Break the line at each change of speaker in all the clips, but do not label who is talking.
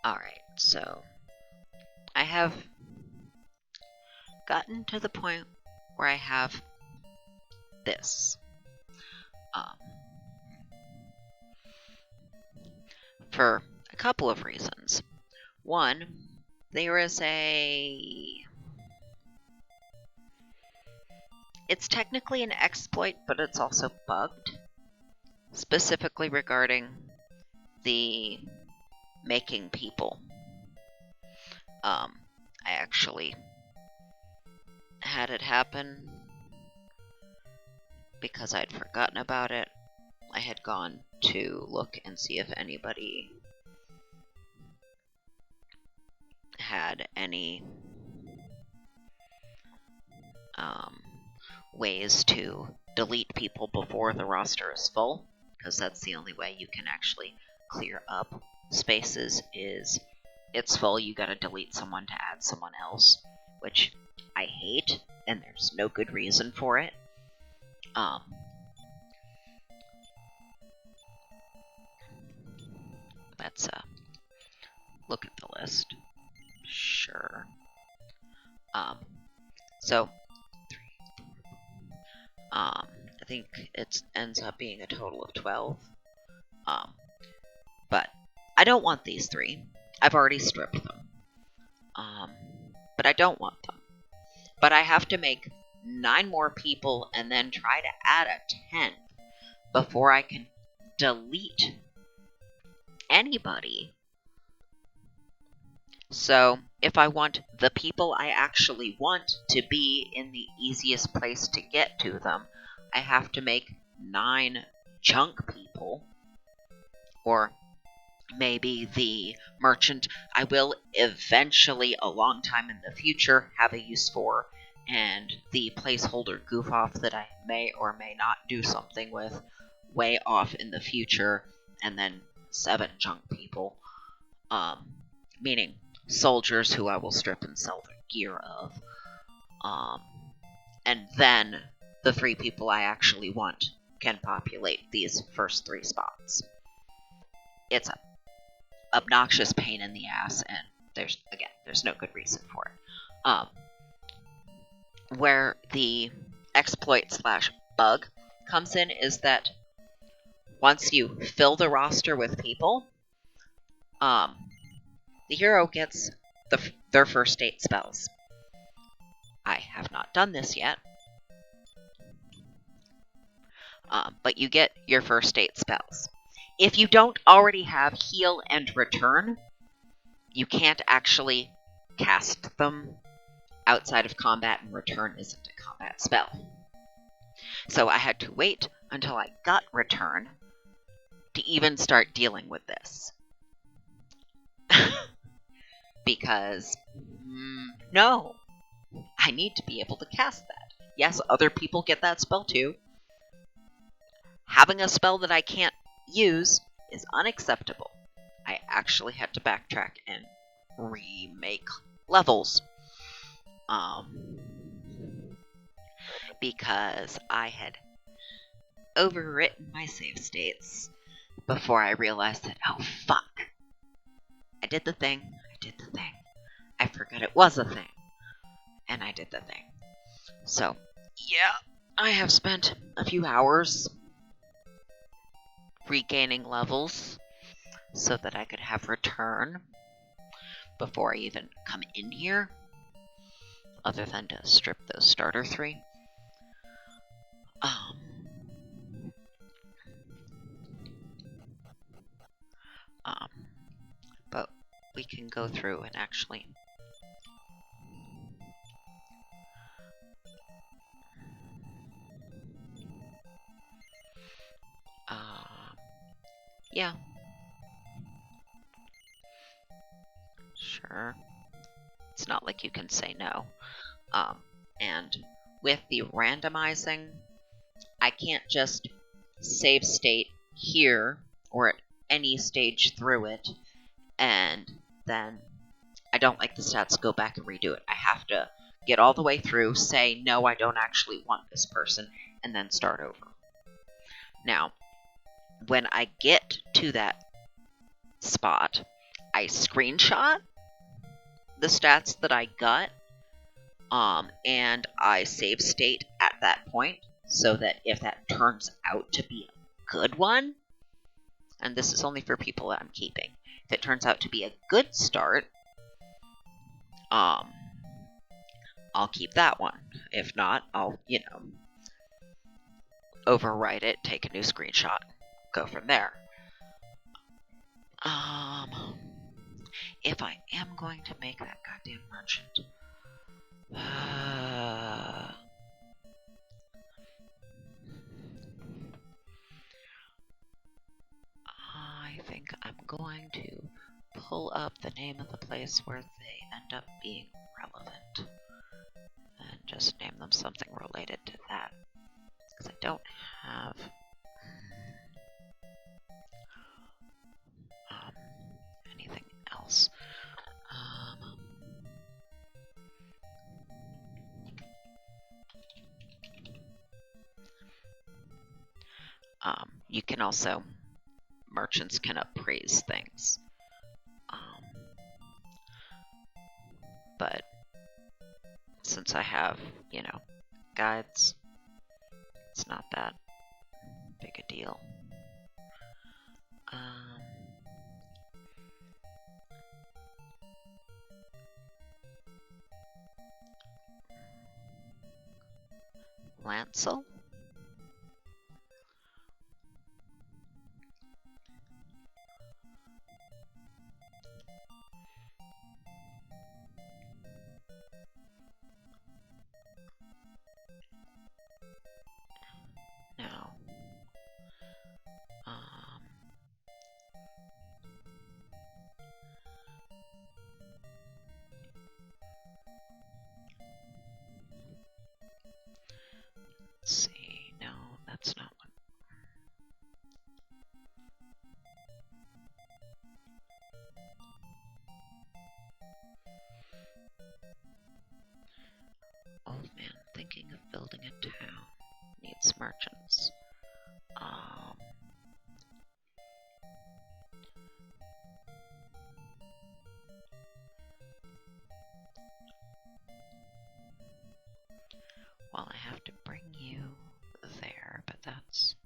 Alright, so I have gotten to the point where I have this. For a couple of reasons. One, there is it's technically an exploit, but it's also bugged, specifically regarding the making people. I actually had it happen because I'd forgotten about it. I had gone to look and see if anybody had any ways to delete people before the roster is full, because that's the only way you can actually clear up spaces. Is it's full, you gotta delete someone to add someone else, which I hate, and there's no good reason for it. Let's look at the list. Sure. So I think it ends up being a total of 12. But I don't want these 3. I've already stripped them. But I don't want them. But I have to make 9 more people and then try to add a 10th before I can delete anybody. So if I want the people I actually want to be in the easiest place to get to them, I have to make 9 junk people. Or maybe the merchant I will eventually, a long time in the future, have a use for, and the placeholder goof off that I may or may not do something with way off in the future, and then 7 junk people. Meaning soldiers who I will strip and sell the gear of. And then the 3 people I actually want can populate these first 3 spots. It's a obnoxious pain in the ass, and there's no good reason for it. Where the exploit / bug comes in is that once you fill the roster with people, the hero gets their first 8 spells. I have not done this yet. But you get your first 8 spells. If you don't already have heal and return, you can't actually cast them outside of combat, and return isn't a combat spell. So I had to wait until I got return to even start dealing with this. Because, no, I need to be able to cast that. Yes, other people get that spell too. Having a spell that I can't use is unacceptable. I actually had to backtrack and remake levels. Because I had overwritten my save states before I realized that, oh fuck, I did the thing. I forgot it was a thing. And I did the thing. So, yeah, I have spent a few hours regaining levels so that I could have return before I even come in here, other than to strip those starter 3. But we can go through and actually yeah. Sure. It's not like you can say no. And with the randomizing, I can't just save state here or at any stage through it, and then I don't like the stats, go back and redo it. I have to get all the way through, say, no, I don't actually want this person, and then start over. Now, when I get to that spot, I screenshot the stats that I got, and I save state at that point, so that if that turns out to be a good one, and this is only for people that I'm keeping, if it turns out to be a good start, I'll keep that one. If not, I'll, overwrite it, take a new screenshot, go from there. If I am going to make that goddamn merchant, I think I'm going to pull up the name of the place where they end up being relevant and just name them something related to that, because I don't have anything else. You can also, merchants can appraise things, but since I have, guides, it's not that big a deal. Lancel? No. Let's see. No, that's not one. Old man thinking of building a town. Needs merchants. Well, I have to bring you there, but that's...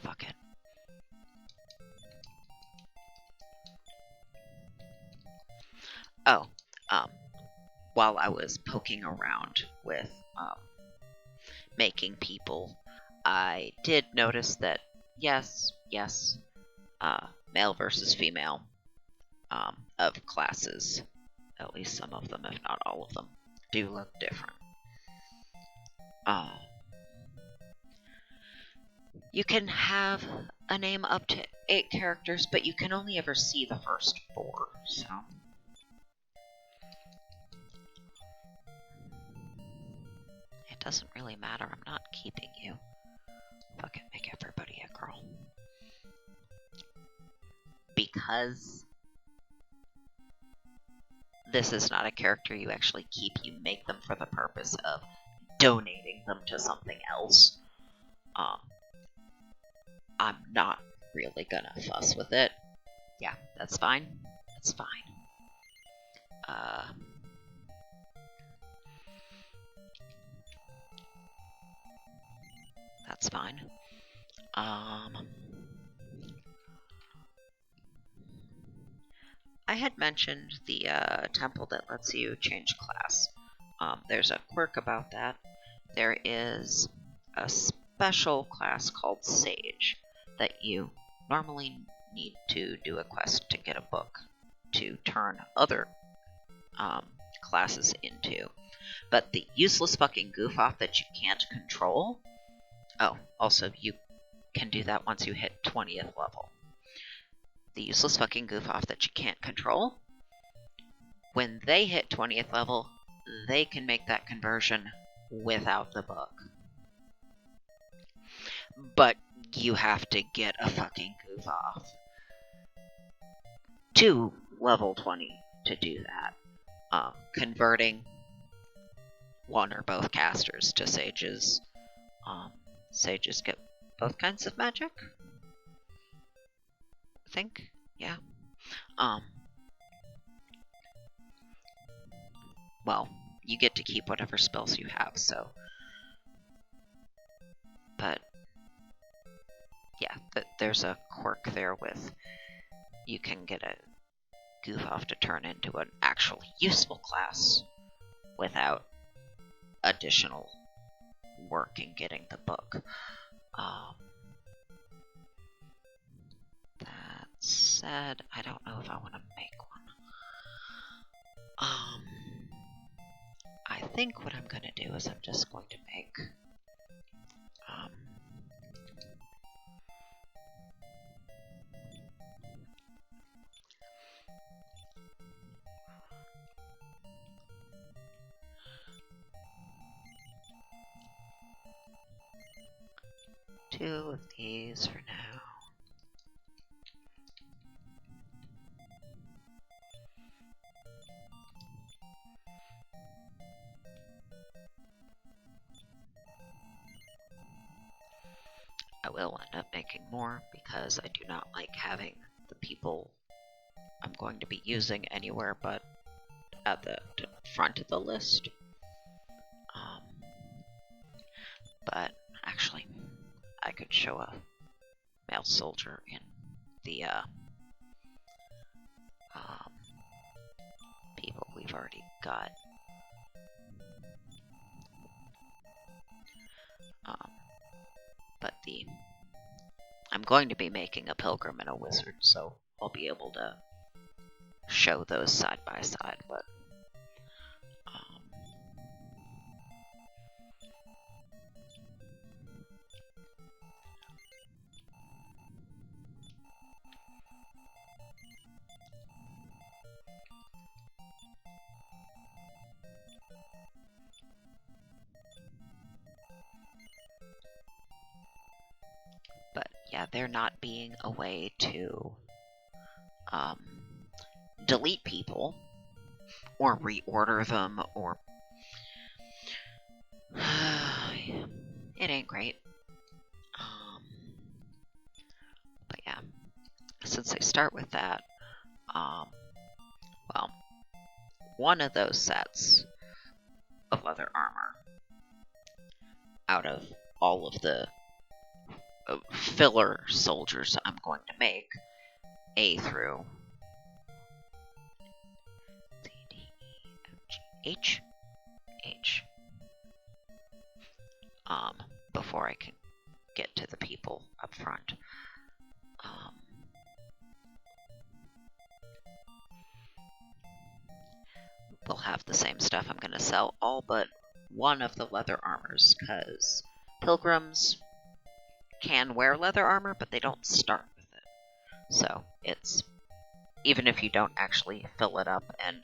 fuck it. Oh, while I was poking around with making people, I did notice that yes, male versus female of classes, at least some of them, if not all of them, do look different. You can have a name up to 8 characters, but you can only ever see the first 4, so... It doesn't really matter, I'm not keeping you. Fucking make everybody a girl. Because this is not a character you actually keep, you make them for the purpose of donating them to something else. I'm not really gonna fuss with it. Yeah, that's fine. That's fine. That's fine. I had mentioned the temple that lets you change class. There's a quirk about that. There is a special class called Sage that you normally need to do a quest to get a book to turn other classes into. But the useless fucking goof off that you can't control... Oh, also, you can do that once you hit 20th level. The useless fucking goof off that you can't control, when they hit 20th level, they can make that conversion without the book. But you have to get a fucking goof off to level 20 to do that. Converting one or both casters to sages. Sages get both kinds of magic, I think. Yeah. Well, you get to keep whatever spells you have, so. But yeah, there's a quirk there with you can get a goof off to turn into an actually useful class without additional work in getting the book. That said, I don't know if I want to make one. I think what I'm going to do is I'm just going to make 2 of these for now. I will end up making more because I do not like having the people I'm going to be using anywhere but at the front of the list. But actually, I could show a male soldier in the people we've already got. But I'm going to be making a pilgrim and a wizard, so I'll be able to show those side by side, but yeah, there not being a way to delete people or reorder them, or it ain't great. But yeah, since I start with that, well, one of those sets of leather armor out of all of the filler soldiers I'm going to make, A through C, D, E, F, G, H, before I can get to the people up front. We'll have the same stuff. I'm going to sell all but one of the leather armors, because pilgrims can wear leather armor, but they don't start with it. So it's, even if you don't actually fill it up and,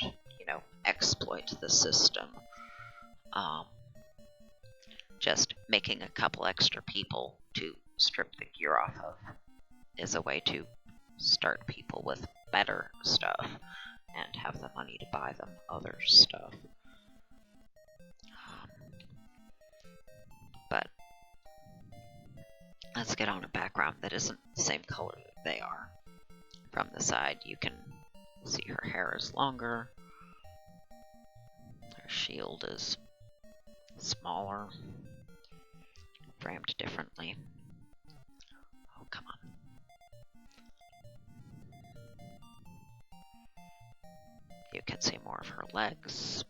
exploit the system, just making a couple extra people to strip the gear off of is a way to start people with better stuff and have the money to buy them other stuff. But let's get on a background that isn't the same color that they are. From the side, you can see her hair is longer, her shield is smaller, framed differently. Oh, come on. You can see more of her legs.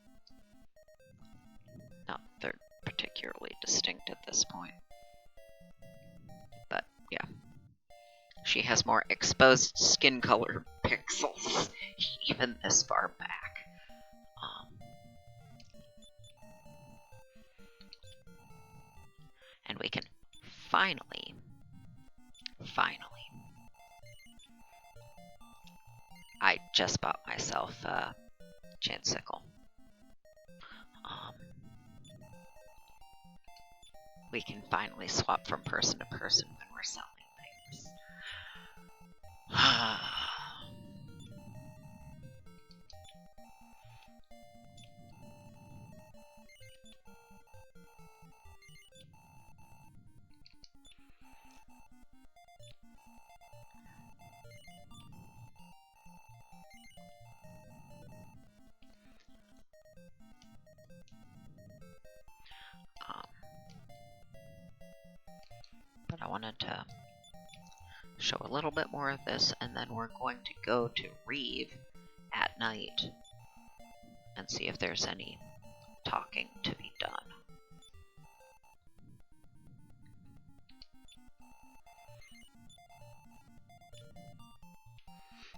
Not they're particularly distinct at this point. But yeah. She has more exposed skin color pixels, even this far back. And we can finally, I just bought myself a Chansicle. We can finally swap from person to person when we're selling things. But I wanted to show a little bit more of this, and then we're going to go to Reeve at night and see if there's any talking to be done.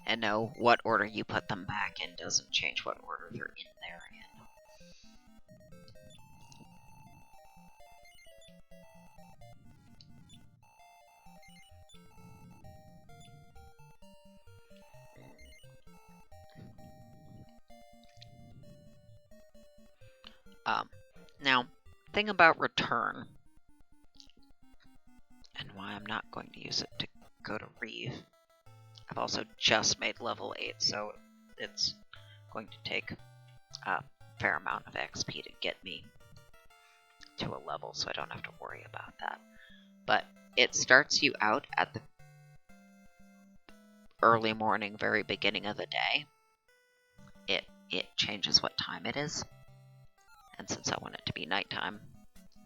And no, what order you put them back in doesn't change what order they're in there in. Now, thing about return, and why I'm not going to use it to go to Reeve. I've also just made level 8, so it's going to take a fair amount of XP to get me to a level, so I don't have to worry about that. But it starts you out at the early morning, very beginning of the day. It changes what time it is. And since I want it to be nighttime,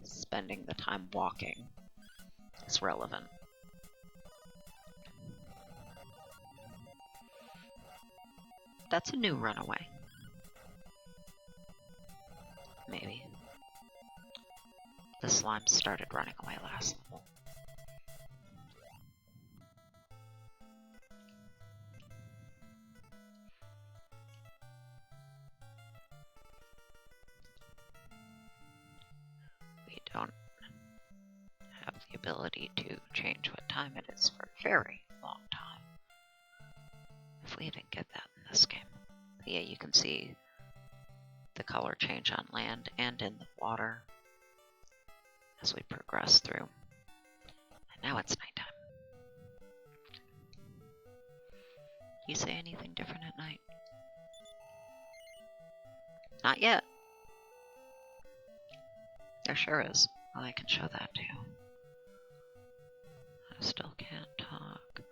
spending the time walking is relevant. That's a new runaway. Maybe. The slime started running away last level. We don't have the ability to change what time it is for a very long time. If we even get that in this game. But yeah, you can see the color change on land and in the water as we progress through. And now it's nighttime. You say anything different at night? Not yet. There sure is. Well, I can show that too. I still can't talk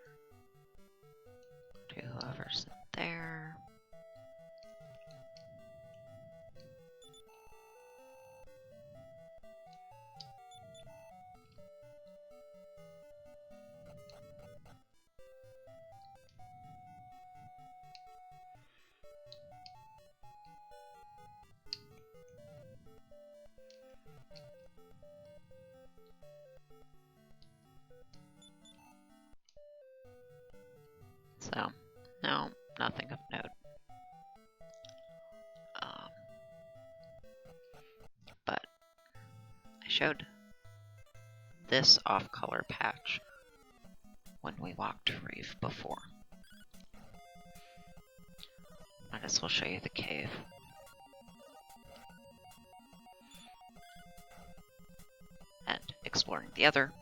to whoever's there. So, no, nothing of note. But I showed this off-color patch when we walked to Reeve before. Might as well show you the cave. And exploring the other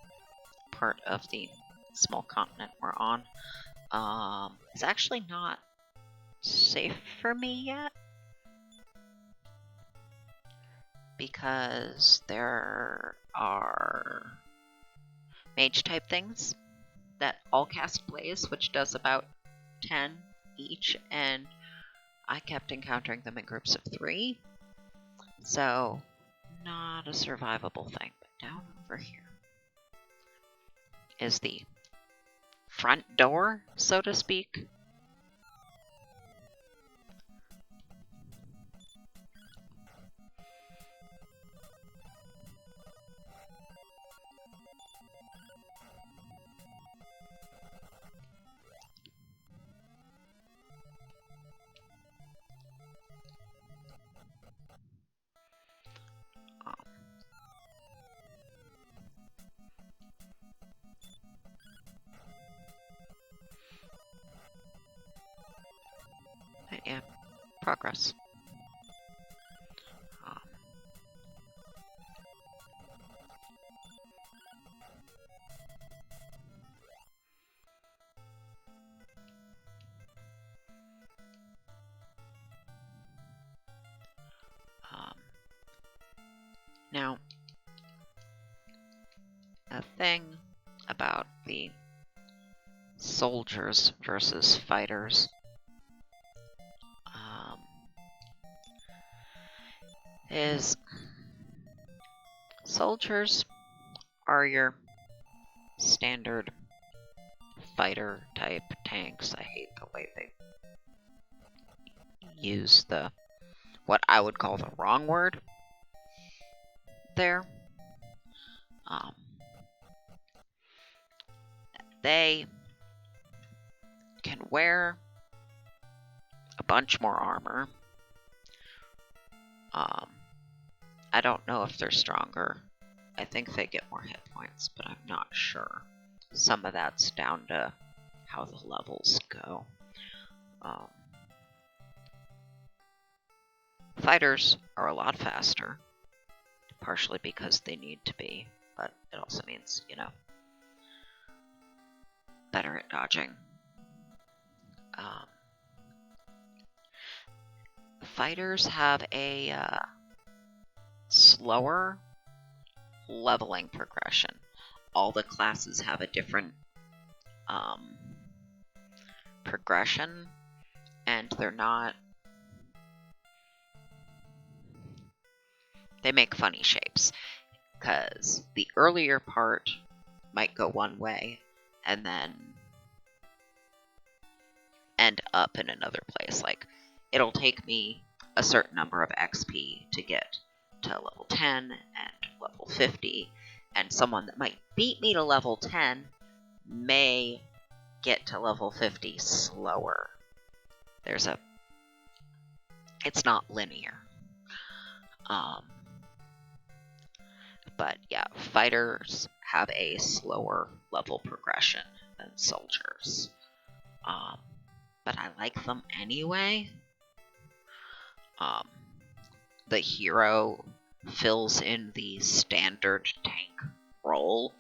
part of the small continent we're on. It's actually not safe for me yet, because there are mage type things that all cast Blaze, which does about 10 each, and I kept encountering them in groups of 3, so not a survivable thing. But down over here is the front door, so to speak. But yeah, progress. Now, a thing about the soldiers versus fighters is soldiers are your standard fighter type tanks. I hate the way they use what I would call the wrong word there. They can wear a bunch more armor. I don't know if they're stronger. I think they get more hit points, but I'm not sure. Some of that's down to how the levels go. Fighters are a lot faster, partially because they need to be, but it also means, better at dodging. Fighters have a slower leveling progression. All the classes have a different progression, and they make funny shapes, because the earlier part might go one way, and then end up in another place. Like, it'll take me a certain number of XP to get to level 10 and level 50, and someone that might beat me to level 10 may get to level 50 slower. It's not linear. But yeah, fighters have a slower level progression than soldiers. But I like them anyway. The hero fills in the standard tank role.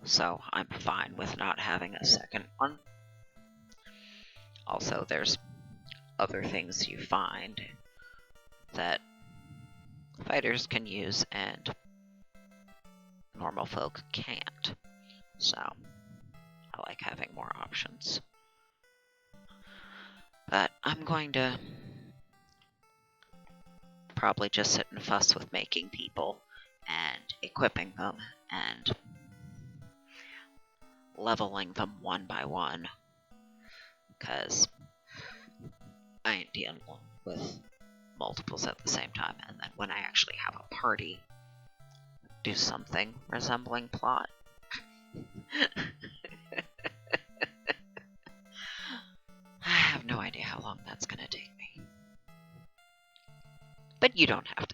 So I'm fine with not having a second one. Also, there's other things you find that fighters can use and normal folk can't. So I like having more options. But I'm going to probably just sit and fuss with making people and equipping them and leveling them one by one, because I ain't dealing with multiples at the same time. And then when I actually have a party, do something resembling plot. I have no idea how long that's going to take me. But you don't have